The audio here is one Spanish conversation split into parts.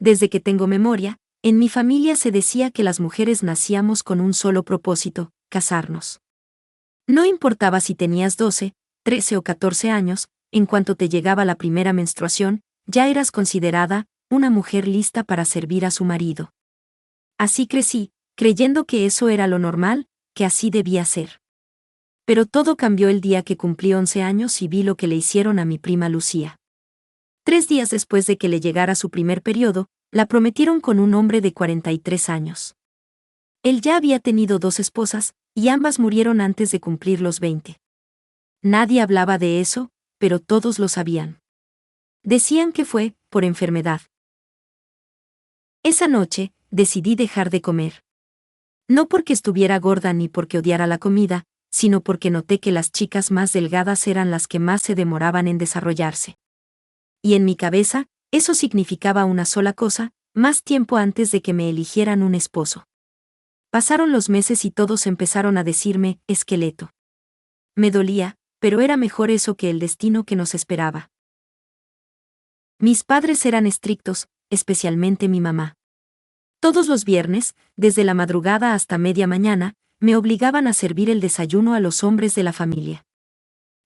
Desde que tengo memoria, en mi familia se decía que las mujeres nacíamos con un solo propósito: casarnos. No importaba si tenías 12, 13 o 14 años, en cuanto te llegaba la primera menstruación, ya eras considerada una mujer lista para servir a su marido. Así crecí, creyendo que eso era lo normal, que así debía ser. Pero todo cambió el día que cumplí 11 años y vi lo que le hicieron a mi prima Lucía. 3 días después de que le llegara su primer periodo, la prometieron con un hombre de 43 años. Él ya había tenido 2 esposas, y ambas murieron antes de cumplir los 20. Nadie hablaba de eso, pero todos lo sabían. Decían que fue por enfermedad. Esa noche, decidí dejar de comer. No porque estuviera gorda ni porque odiara la comida, sino porque noté que las chicas más delgadas eran las que más se demoraban en desarrollarse. Y en mi cabeza, eso significaba una sola cosa: más tiempo antes de que me eligieran un esposo. Pasaron los meses y todos empezaron a decirme esqueleto. Me dolía, pero era mejor eso que el destino que nos esperaba. Mis padres eran estrictos, especialmente mi mamá. Todos los viernes, desde la madrugada hasta media mañana, me obligaban a servir el desayuno a los hombres de la familia.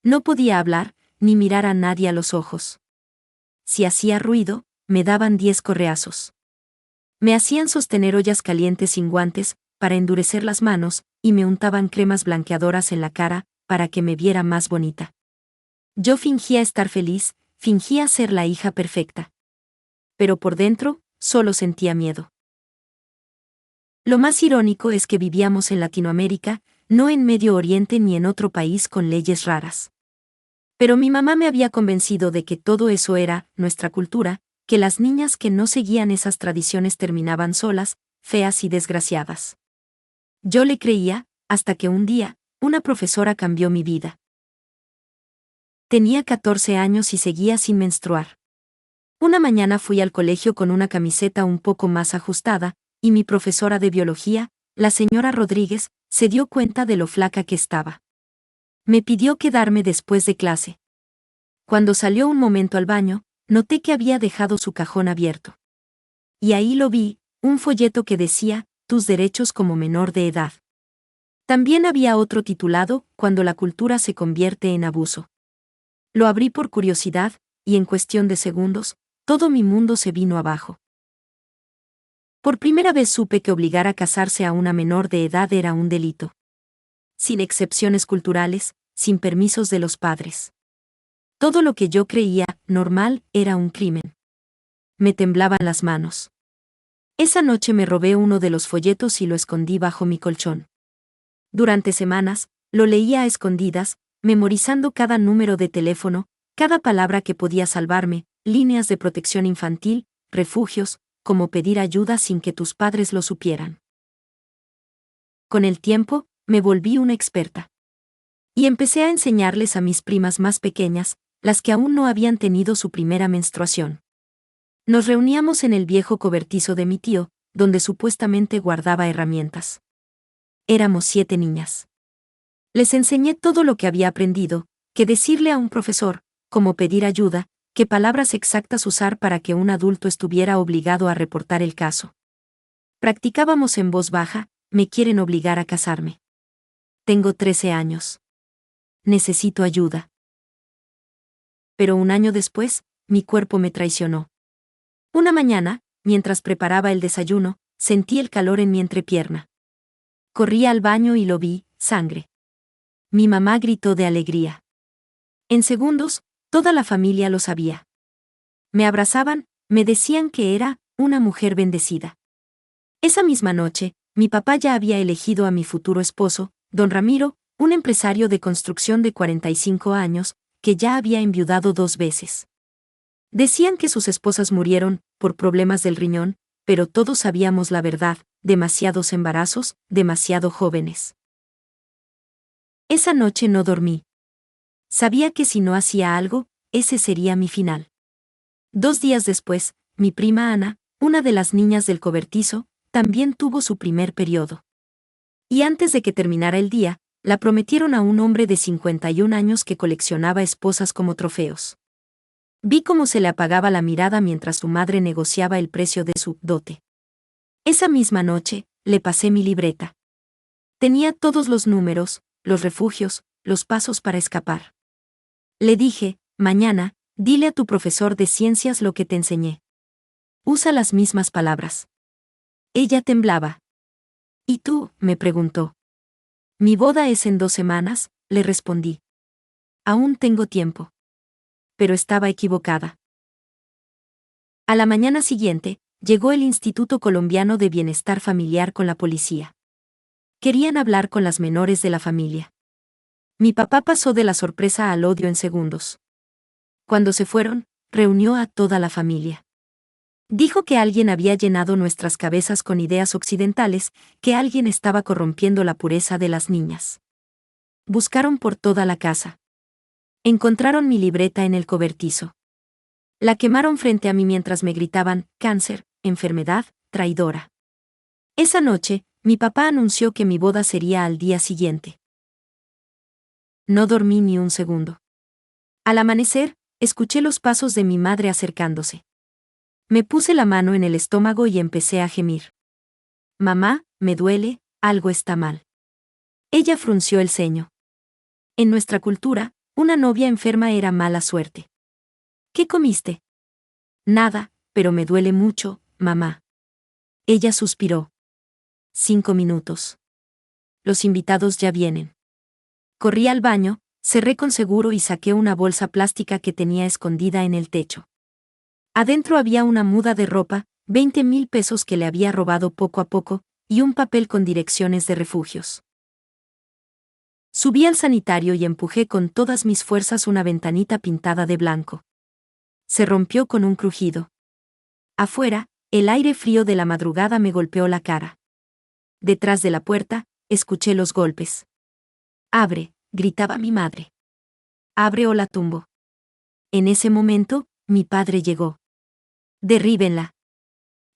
No podía hablar, ni mirar a nadie a los ojos. Si hacía ruido, me daban 10 correazos. Me hacían sostener ollas calientes sin guantes, para endurecer las manos, y me untaban cremas blanqueadoras en la cara, para que me viera más bonita. Yo fingía estar feliz, fingía ser la hija perfecta. Pero por dentro, solo sentía miedo. Lo más irónico es que vivíamos en Latinoamérica, no en Medio Oriente ni en otro país con leyes raras. Pero mi mamá me había convencido de que todo eso era nuestra cultura, que las niñas que no seguían esas tradiciones terminaban solas, feas y desgraciadas. Yo le creía, hasta que un día, una profesora cambió mi vida. Tenía 14 años y seguía sin menstruar. Una mañana fui al colegio con una camiseta un poco más ajustada, y mi profesora de biología, la señora Rodríguez, se dio cuenta de lo flaca que estaba. Me pidió quedarme después de clase. Cuando salió un momento al baño, noté que había dejado su cajón abierto. Y ahí lo vi, un folleto que decía: tus derechos como menor de edad. También había otro titulado: cuando la cultura se convierte en abuso. Lo abrí por curiosidad, y en cuestión de segundos, todo mi mundo se vino abajo. Por primera vez supe que obligar a casarse a una menor de edad era un delito. Sin excepciones culturales, sin permisos de los padres. Todo lo que yo creía normal era un crimen. Me temblaban las manos. Esa noche me robé uno de los folletos y lo escondí bajo mi colchón. Durante semanas, lo leía a escondidas, memorizando cada número de teléfono, cada palabra que podía salvarme, líneas de protección infantil, refugios, como pedir ayuda sin que tus padres lo supieran. Con el tiempo, me volví una experta. Y empecé a enseñarles a mis primas más pequeñas, las que aún no habían tenido su primera menstruación. Nos reuníamos en el viejo cobertizo de mi tío, donde supuestamente guardaba herramientas. Éramos 7 niñas. Les enseñé todo lo que había aprendido: qué decirle a un profesor, cómo pedir ayuda, qué palabras exactas usar para que un adulto estuviera obligado a reportar el caso. Practicábamos en voz baja: me quieren obligar a casarme. Tengo 13 años. Necesito ayuda. Pero un año después, mi cuerpo me traicionó. Una mañana, mientras preparaba el desayuno, sentí el calor en mi entrepierna. Corrí al baño y lo vi: sangre. Mi mamá gritó de alegría. En segundos, toda la familia lo sabía. Me abrazaban, me decían que era una mujer bendecida. Esa misma noche, mi papá ya había elegido a mi futuro esposo, don Ramiro, un empresario de construcción de 45 años, que ya había enviudado 2 veces. Decían que sus esposas murieron por problemas del riñón, pero todos sabíamos la verdad: demasiados embarazos, demasiado jóvenes. Esa noche no dormí. Sabía que si no hacía algo, ese sería mi final. 2 días después, mi prima Ana, una de las niñas del cobertizo, también tuvo su primer periodo. Y antes de que terminara el día, la prometieron a un hombre de 51 años que coleccionaba esposas como trofeos. Vi cómo se le apagaba la mirada mientras su madre negociaba el precio de su dote. Esa misma noche, le pasé mi libreta. Tenía todos los números, los refugios, los pasos para escapar. Le dije, mañana, dile a tu profesor de ciencias lo que te enseñé. Usa las mismas palabras. Ella temblaba. ¿Y tú?, me preguntó. Mi boda es en 2 semanas, le respondí. Aún tengo tiempo. Pero estaba equivocada. A la mañana siguiente, llegó el Instituto Colombiano de Bienestar Familiar con la policía. Querían hablar con las menores de la familia. Mi papá pasó de la sorpresa al odio en segundos. Cuando se fueron, reunió a toda la familia. Dijo que alguien había llenado nuestras cabezas con ideas occidentales, que alguien estaba corrompiendo la pureza de las niñas. Buscaron por toda la casa. Encontraron mi libreta en el cobertizo. La quemaron frente a mí mientras me gritaban, cáncer, enfermedad, traidora. Esa noche, mi papá anunció que mi boda sería al día siguiente. No dormí ni un segundo. Al amanecer, escuché los pasos de mi madre acercándose. Me puse la mano en el estómago y empecé a gemir. Mamá, me duele, algo está mal. Ella frunció el ceño. En nuestra cultura, una novia enferma era mala suerte. ¿Qué comiste? Nada, pero me duele mucho, mamá. Ella suspiró. 5 minutos. Los invitados ya vienen. Corrí al baño, cerré con seguro y saqué una bolsa plástica que tenía escondida en el techo. Adentro había una muda de ropa, 20,000 pesos que le había robado poco a poco, y un papel con direcciones de refugios. Subí al sanitario y empujé con todas mis fuerzas una ventanita pintada de blanco. Se rompió con un crujido. Afuera, el aire frío de la madrugada me golpeó la cara. Detrás de la puerta, escuché los golpes. Abre, gritaba mi madre. Abre o la tumbo. En ese momento, mi padre llegó. Derríbenla.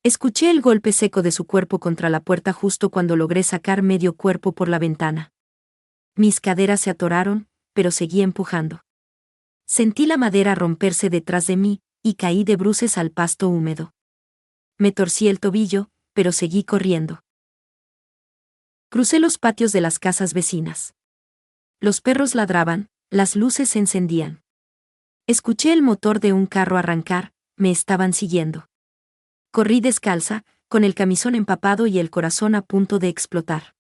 Escuché el golpe seco de su cuerpo contra la puerta justo cuando logré sacar medio cuerpo por la ventana. Mis caderas se atoraron, pero seguí empujando. Sentí la madera romperse detrás de mí, y caí de bruces al pasto húmedo. Me torcí el tobillo, pero seguí corriendo. Crucé los patios de las casas vecinas. Los perros ladraban, las luces se encendían. Escuché el motor de un carro arrancar, me estaban siguiendo. Corrí descalza, con el camisón empapado y el corazón a punto de explotar.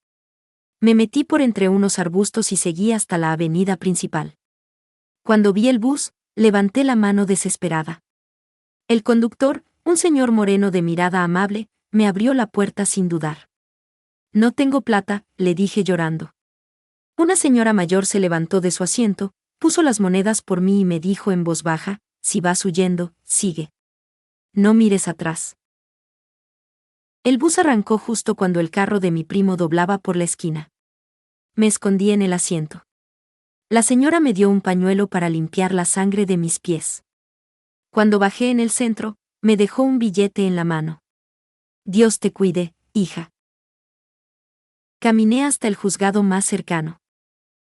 Me metí por entre unos arbustos y seguí hasta la avenida principal. Cuando vi el bus, levanté la mano desesperada. El conductor, un señor moreno de mirada amable, me abrió la puerta sin dudar. No tengo plata, le dije llorando. Una señora mayor se levantó de su asiento, puso las monedas por mí y me dijo en voz baja, si vas huyendo, sigue. No mires atrás. El bus arrancó justo cuando el carro de mi primo doblaba por la esquina. Me escondí en el asiento. La señora me dio un pañuelo para limpiar la sangre de mis pies. Cuando bajé en el centro, me dejó un billete en la mano. Dios te cuide, hija. Caminé hasta el juzgado más cercano.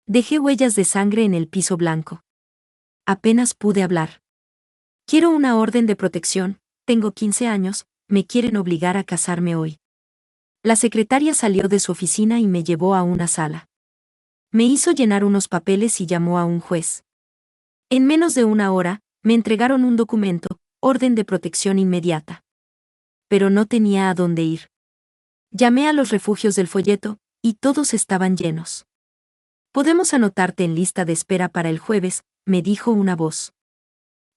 Dejé huellas de sangre en el piso blanco. Apenas pude hablar. Quiero una orden de protección, tengo 15 años, me quieren obligar a casarme hoy. La secretaria salió de su oficina y me llevó a una sala. Me hizo llenar unos papeles y llamó a un juez. En menos de 1 hora, me entregaron un documento, orden de protección inmediata. Pero no tenía a dónde ir. Llamé a los refugios del folleto, y todos estaban llenos. Podemos anotarte en lista de espera para el jueves, me dijo una voz.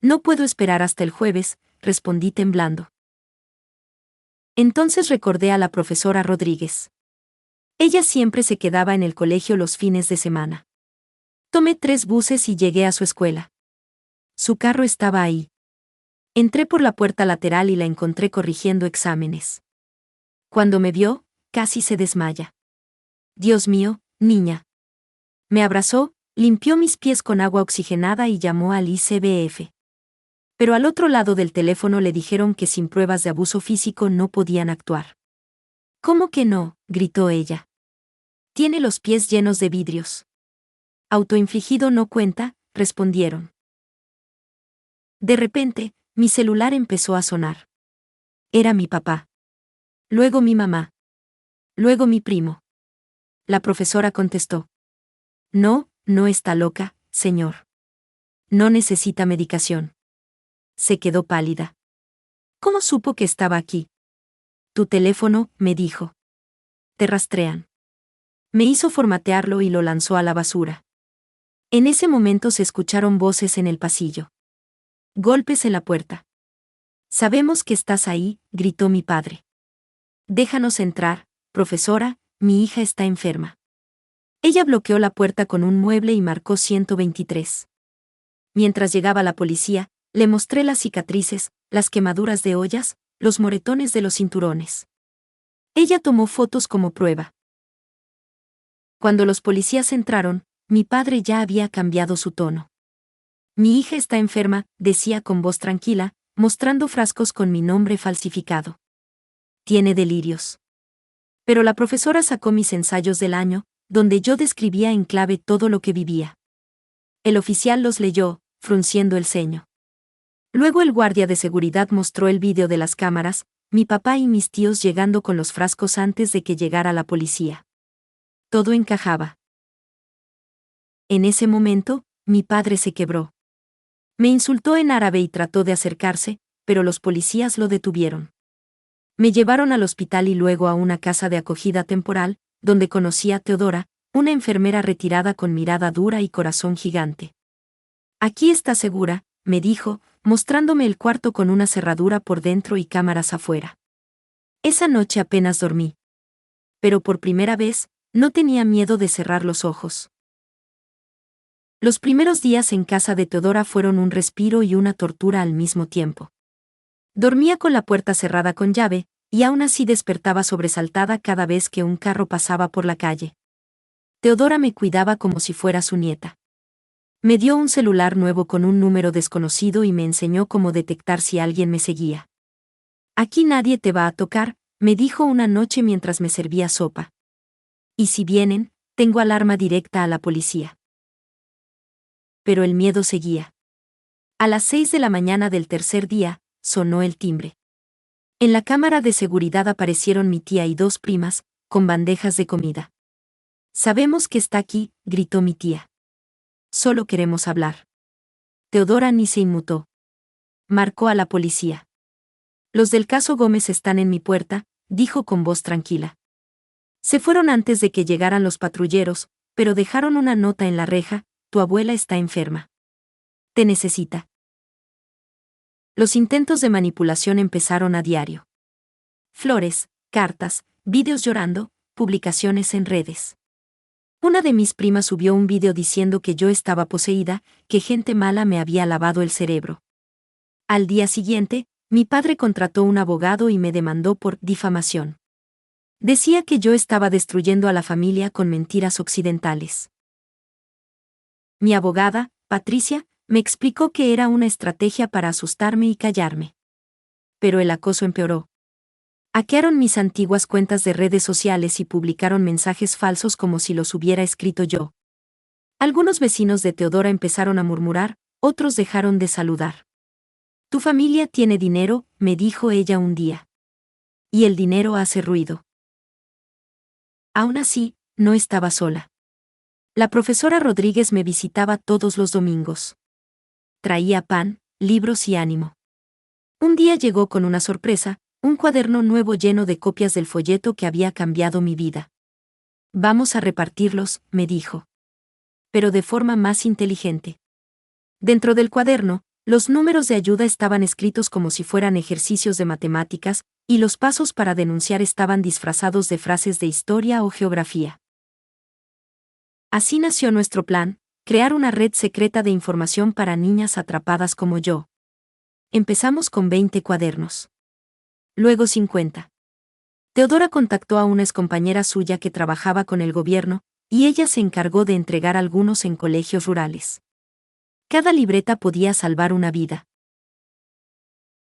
No puedo esperar hasta el jueves, respondí temblando. Entonces recordé a la profesora Rodríguez. Ella siempre se quedaba en el colegio los fines de semana. Tomé 3 buses y llegué a su escuela. Su carro estaba ahí. Entré por la puerta lateral y la encontré corrigiendo exámenes. Cuando me vio, casi se desmaya. Dios mío, niña. Me abrazó, limpió mis pies con agua oxigenada y llamó al ICBF. Pero al otro lado del teléfono le dijeron que sin pruebas de abuso físico no podían actuar. ¿Cómo que no?, gritó ella. Tiene los pies llenos de vidrios. Autoinfligido no cuenta, respondieron. De repente, mi celular empezó a sonar. Era mi papá. Luego mi mamá. Luego mi primo. La profesora contestó. No, no está loca, señor. No necesita medicación. Se quedó pálida. ¿Cómo supo que estaba aquí? Tu teléfono, me dijo. Te rastrean. Me hizo formatearlo y lo lanzó a la basura. En ese momento se escucharon voces en el pasillo. Golpes en la puerta. Sabemos que estás ahí, gritó mi padre. Déjanos entrar, profesora, mi hija está enferma. Ella bloqueó la puerta con un mueble y marcó 123. Mientras llegaba la policía, le mostré las cicatrices, las quemaduras de ollas, los moretones de los cinturones. Ella tomó fotos como prueba. Cuando los policías entraron, mi padre ya había cambiado su tono. Mi hija está enferma, decía con voz tranquila, mostrando frascos con mi nombre falsificado. Tiene delirios. Pero la profesora sacó mis ensayos del año, donde yo describía en clave todo lo que vivía. El oficial los leyó, frunciendo el ceño. Luego el guardia de seguridad mostró el vídeo de las cámaras, mi papá y mis tíos llegando con los frascos antes de que llegara la policía. Todo encajaba. En ese momento, mi padre se quebró. Me insultó en árabe y trató de acercarse, pero los policías lo detuvieron. Me llevaron al hospital y luego a una casa de acogida temporal, donde conocí a Teodora, una enfermera retirada con mirada dura y corazón gigante. Aquí está segura, me dijo, mostrándome el cuarto con una cerradura por dentro y cámaras afuera. Esa noche apenas dormí. Pero por primera vez, no tenía miedo de cerrar los ojos. Los primeros días en casa de Teodora fueron un respiro y una tortura al mismo tiempo. Dormía con la puerta cerrada con llave, y aún así despertaba sobresaltada cada vez que un carro pasaba por la calle. Teodora me cuidaba como si fuera su nieta. Me dio un celular nuevo con un número desconocido y me enseñó cómo detectar si alguien me seguía. Aquí nadie te va a tocar, me dijo una noche mientras me servía sopa. Y si vienen, tengo alarma directa a la policía. Pero el miedo seguía. A las 6 de la mañana del tercer día, sonó el timbre. En la cámara de seguridad aparecieron mi tía y dos primas, con bandejas de comida. Sabemos que está aquí, gritó mi tía. Solo queremos hablar. Teodora ni se inmutó. Marcó a la policía. Los del caso Gómez están en mi puerta, dijo con voz tranquila. Se fueron antes de que llegaran los patrulleros, pero dejaron una nota en la reja: tu abuela está enferma. Te necesita. Los intentos de manipulación empezaron a diario. Flores, cartas, vídeos llorando, publicaciones en redes. Una de mis primas subió un vídeo diciendo que yo estaba poseída, que gente mala me había lavado el cerebro. Al día siguiente, mi padre contrató un abogado y me demandó por difamación. Decía que yo estaba destruyendo a la familia con mentiras occidentales. Mi abogada, Patricia, me explicó que era una estrategia para asustarme y callarme. Pero el acoso empeoró. Hackearon mis antiguas cuentas de redes sociales y publicaron mensajes falsos como si los hubiera escrito yo. Algunos vecinos de Teodora empezaron a murmurar, otros dejaron de saludar. Tu familia tiene dinero, me dijo ella un día. Y el dinero hace ruido. Aún así, no estaba sola. La profesora Rodríguez me visitaba todos los domingos. Traía pan, libros y ánimo. Un día llegó con una sorpresa, un cuaderno nuevo lleno de copias del folleto que había cambiado mi vida. Vamos a repartirlos, me dijo. Pero de forma más inteligente. Dentro del cuaderno, los números de ayuda estaban escritos como si fueran ejercicios de matemáticas, y los pasos para denunciar estaban disfrazados de frases de historia o geografía. Así nació nuestro plan: crear una red secreta de información para niñas atrapadas como yo. Empezamos con 20 cuadernos. Luego 50. Teodora contactó a una excompañera suya que trabajaba con el gobierno, y ella se encargó de entregar algunos en colegios rurales. Cada libreta podía salvar una vida.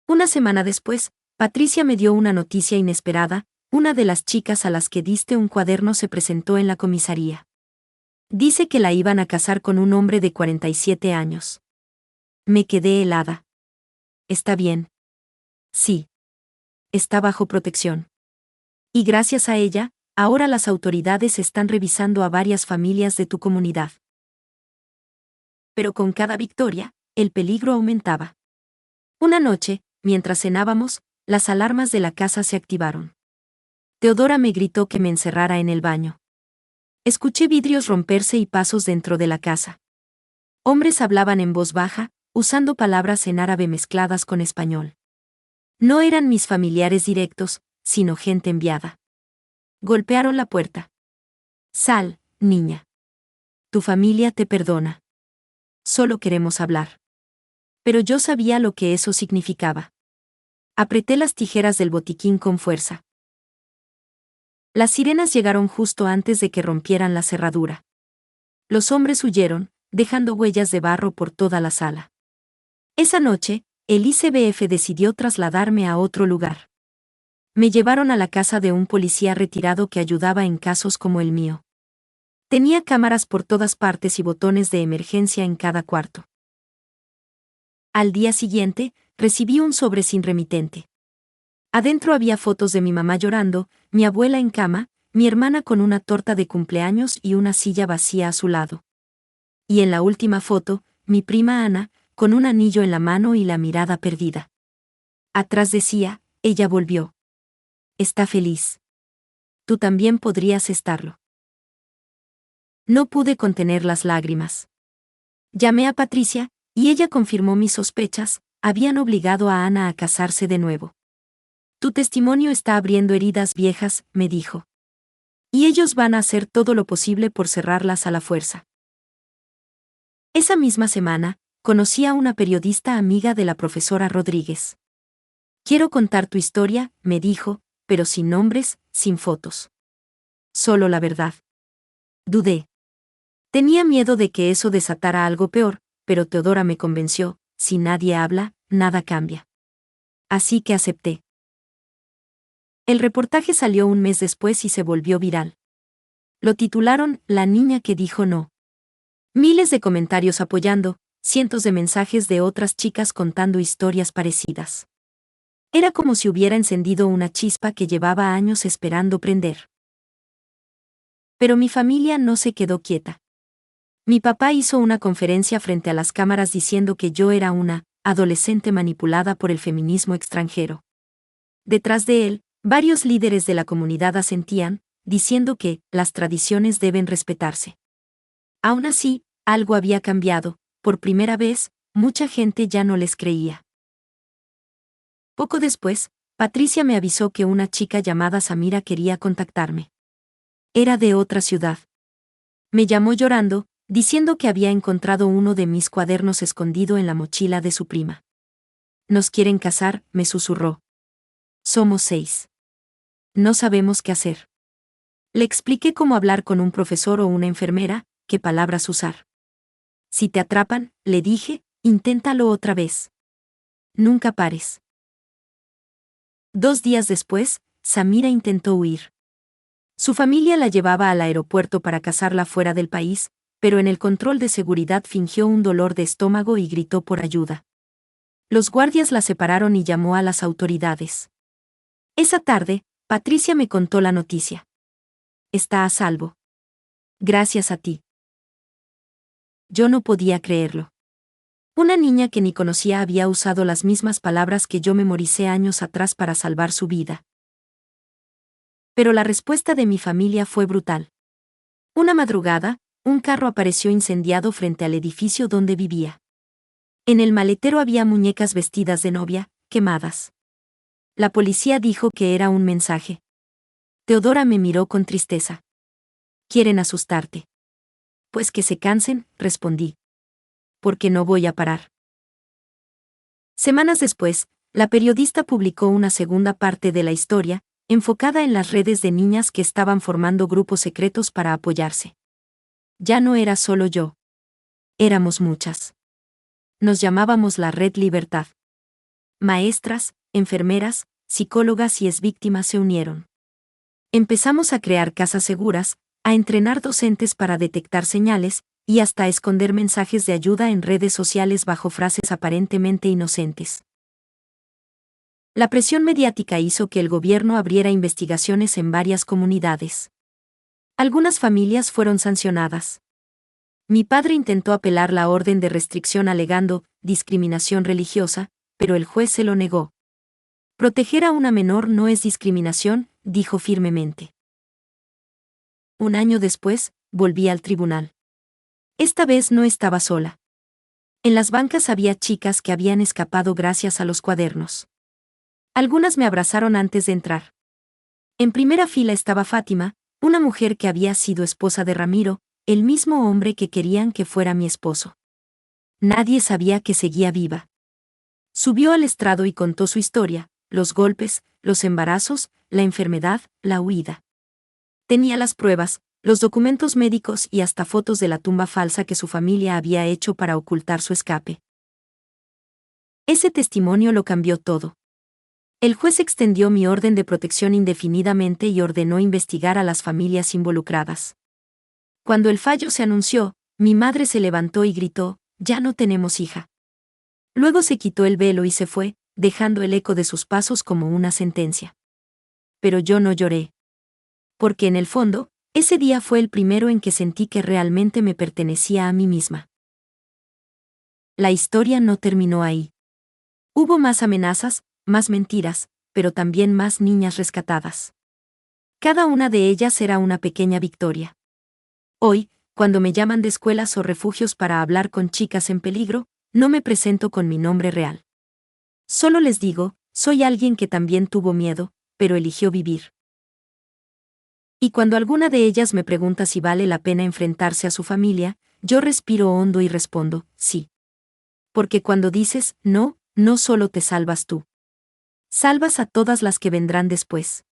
Una semana después, Patricia me dio una noticia inesperada: una de las chicas a las que diste un cuaderno se presentó en la comisaría. Dice que la iban a casar con un hombre de 47 años. Me quedé helada. ¿Está bien? Sí. Está bajo protección. Y gracias a ella, ahora las autoridades están revisando a varias familias de tu comunidad. Pero con cada victoria, el peligro aumentaba. Una noche, mientras cenábamos, las alarmas de la casa se activaron. Teodora me gritó que me encerrara en el baño. Escuché vidrios romperse y pasos dentro de la casa. Hombres hablaban en voz baja, usando palabras en árabe mezcladas con español. No eran mis familiares directos, sino gente enviada. Golpearon la puerta. Sal, niña. Tu familia te perdona. Solo queremos hablar. Pero yo sabía lo que eso significaba. Apreté las tijeras del botiquín con fuerza. Las sirenas llegaron justo antes de que rompieran la cerradura. Los hombres huyeron, dejando huellas de barro por toda la sala. Esa noche, el ICBF decidió trasladarme a otro lugar. Me llevaron a la casa de un policía retirado que ayudaba en casos como el mío. Tenía cámaras por todas partes y botones de emergencia en cada cuarto. Al día siguiente, recibí un sobre sin remitente. Adentro había fotos de mi mamá llorando, mi abuela en cama, mi hermana con una torta de cumpleaños y una silla vacía a su lado. Y en la última foto, mi prima Ana, con un anillo en la mano y la mirada perdida. Atrás decía, ella volvió. Está feliz. Tú también podrías estarlo. No pude contener las lágrimas. Llamé a Patricia, y ella confirmó mis sospechas, habían obligado a Ana a casarse de nuevo. Tu testimonio está abriendo heridas viejas, me dijo. Y ellos van a hacer todo lo posible por cerrarlas a la fuerza. Esa misma semana, conocí a una periodista amiga de la profesora Rodríguez. Quiero contar tu historia, me dijo, pero sin nombres, sin fotos. Solo la verdad. Dudé. Tenía miedo de que eso desatara algo peor, pero Teodora me convenció, si nadie habla, nada cambia. Así que acepté. El reportaje salió un mes después y se volvió viral. Lo titularon La niña que dijo no. Miles de comentarios apoyando, cientos de mensajes de otras chicas contando historias parecidas. Era como si hubiera encendido una chispa que llevaba años esperando prender. Pero mi familia no se quedó quieta. Mi papá hizo una conferencia frente a las cámaras diciendo que yo era una adolescente manipulada por el feminismo extranjero. Detrás de él, varios líderes de la comunidad asentían, diciendo que las tradiciones deben respetarse. Aún así, algo había cambiado, por primera vez, mucha gente ya no les creía. Poco después, Patricia me avisó que una chica llamada Samira quería contactarme. Era de otra ciudad. Me llamó llorando, diciendo que había encontrado uno de mis cuadernos escondido en la mochila de su prima. Nos quieren casar, me susurró. Somos 6. No sabemos qué hacer. Le expliqué cómo hablar con un profesor o una enfermera, qué palabras usar. Si te atrapan, le dije, inténtalo otra vez. Nunca pares. 2 días después, Samira intentó huir. Su familia la llevaba al aeropuerto para casarla fuera del país, pero en el control de seguridad fingió un dolor de estómago y gritó por ayuda. Los guardias la separaron y llamó a las autoridades. Esa tarde, Patricia me contó la noticia. Está a salvo. Gracias a ti. Yo no podía creerlo. Una niña que ni conocía había usado las mismas palabras que yo memoricé años atrás para salvar su vida. Pero la respuesta de mi familia fue brutal. Una madrugada, un carro apareció incendiado frente al edificio donde vivía. En el maletero había muñecas vestidas de novia, quemadas. La policía dijo que era un mensaje. Teodora me miró con tristeza. Quieren asustarte. Pues que se cansen, respondí. Porque no voy a parar. Semanas después, la periodista publicó una segunda parte de la historia, enfocada en las redes de niñas que estaban formando grupos secretos para apoyarse. Ya no era solo yo. Éramos muchas. Nos llamábamos la Red Libertad. Maestras, enfermeras, psicólogas y exvíctimas se unieron. Empezamos a crear casas seguras, a entrenar docentes para detectar señales, y hasta a esconder mensajes de ayuda en redes sociales bajo frases aparentemente inocentes. La presión mediática hizo que el gobierno abriera investigaciones en varias comunidades. Algunas familias fueron sancionadas. Mi padre intentó apelar la orden de restricción alegando discriminación religiosa, pero el juez se lo negó. Proteger a una menor no es discriminación, dijo firmemente. Un año después, volví al tribunal. Esta vez no estaba sola. En las bancas había chicas que habían escapado gracias a los cuadernos. Algunas me abrazaron antes de entrar. En primera fila estaba Fátima, una mujer que había sido esposa de Ramiro, el mismo hombre que querían que fuera mi esposo. Nadie sabía que seguía viva. Subió al estrado y contó su historia, los golpes, los embarazos, la enfermedad, la huida. Tenía las pruebas, los documentos médicos y hasta fotos de la tumba falsa que su familia había hecho para ocultar su escape. Ese testimonio lo cambió todo. El juez extendió mi orden de protección indefinidamente y ordenó investigar a las familias involucradas. Cuando el fallo se anunció, mi madre se levantó y gritó, «Ya no tenemos hija». Luego se quitó el velo y se fue, dejando el eco de sus pasos como una sentencia. Pero yo no lloré. Porque en el fondo, ese día fue el primero en que sentí que realmente me pertenecía a mí misma. La historia no terminó ahí. Hubo más amenazas, más mentiras, pero también más niñas rescatadas. Cada una de ellas era una pequeña victoria. Hoy, cuando me llaman de escuelas o refugios para hablar con chicas en peligro, no me presento con mi nombre real. Solo les digo, soy alguien que también tuvo miedo, pero eligió vivir. Y cuando alguna de ellas me pregunta si vale la pena enfrentarse a su familia, yo respiro hondo y respondo, sí. Porque cuando dices no, no solo te salvas tú. Salvas a todas las que vendrán después.